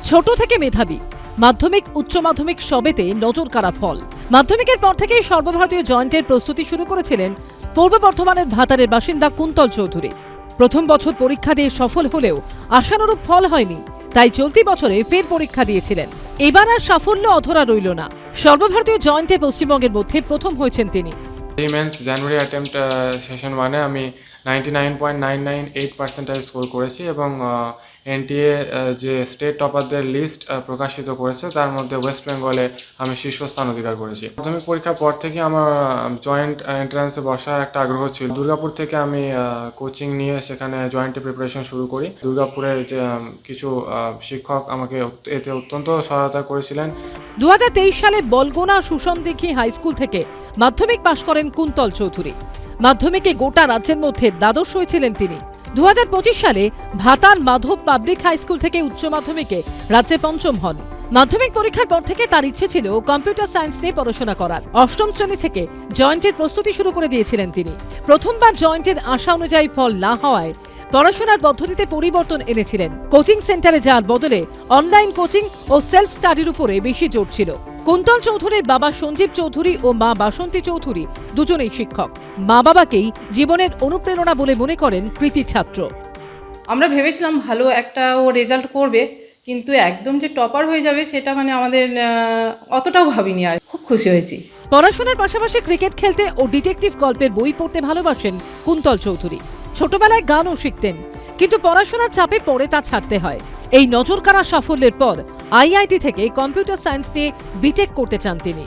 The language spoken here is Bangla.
ছোট থেকে মেধাবী, মাধ্যমিক উচ্চ মাধ্যমিক সবেতে নজর কাড়া ফল। মাধ্যমিকের পর থেকেই সর্বভারতীয় জয়েন্টের প্রস্তুতি শুরু করেছিলেন পূর্ব বর্ধমানের ভাতারের বাসিন্দা কুন্তল চৌধুরী। প্রথম বছর পরীক্ষা দিয়ে সফল হলেও আশানুরূপ ফল হয়নি, তাই চলতি বছরে ফের পরীক্ষা দিয়েছিলেন। এবার আর সাফল্য অধরা রইল না। সর্বভারতীয় জয়েন্টে পশ্চিমবঙ্গের মধ্যে প্রথম হয়েছেন তিনি। মেন্স জানুয়ারি অ্যাটেম্পট সেশন 1-এ আমি 99.998% স্কোর করেছি এবং এনটিএ যে স্টেট টপারদের লিস্ট প্রকাশিত করেছে তার মধ্যে ওয়েস্ট বেঙ্গলে আমি শীর্ষস্থান অধিকার করেছি। মাধ্যমিক পরীক্ষার পর থেকে আমার জয়েন্ট এন্ট্রান্সে বসার একটা আগ্রহ ছিল। দুর্গাপুর থেকে আমি কোচিং নিয়ে সেখানে জয়েন্টে প্রিপারেশন শুরু করি। দুর্গাপুরের যে কিছু শিক্ষক আমাকে এতে অত্যন্ত সহায়তা করেছিলেন। 2023 সালে বলগোনা সুসনদিঘি হাই স্কুল থেকে মাধ্যমিক পাশ করেন কুন্তল চৌধুরী। মাধ্যমিকে গোটা রাজ্যের মধ্যে দ্বাদশ হয়েছিলেন তিনি। 2025 সালে ভাতার মাধব পাবলিক হাই স্কুল থেকে উচ্চ মাধ্যমিকে রাজ্যে পঞ্চম হন। মাধ্যমিক পরীক্ষার পর থেকে তার ইচ্ছে ছিল কম্পিউটার সায়েন্স নিয়ে পড়াশোনা করার। অষ্টম শ্রেণী থেকে জয়েন্টের প্রস্তুতি শুরু করে দিয়েছিলেন তিনি। প্রথমবার জয়েন্টের আশা অনুযায়ী ফল না হওয়ায় পড়াশোনার পদ্ধতিতে পরিবর্তন এনেছিলেন। কোচিং সেন্টারে যাওয়ার বদলে অনলাইন কোচিং ও সেলফ স্টাডির উপরে বেশি জোর ছিল। কুন্তল চৌধুরীর বাবা সঞ্জীব চৌধুরী ও মা বাসন্তী চৌধুরী দুজনেই শিক্ষক। মা বাবাকেই জীবনের অনুপ্রেরণা বলে মনে করেন কৃতি ছাত্র। আমরা ভেবেছিলাম ভালো একটা ও রেজাল্ট করবে, কিন্তু একদম যে টপার হয়ে যাবে সেটা আমাদের অতটাও ভাবিনি। আর খুব খুশি হয়েছি। পড়াশোনার পাশাপাশি ক্রিকেট খেলতে ও ডিটেকটিভ গল্পের বই পড়তে ভালোবাসেন কুন্তল চৌধুরী। ছোটবেলায় গানও শিখতেন, কিন্তু পড়াশোনার চাপে পড়ে তা ছাড়তে হয়। এই নজরকাড়া সাফল্যের পর আইআইটি থেকে কম্পিউটার সায়েন্স নিয়ে বিটেক করতে চান তিনি।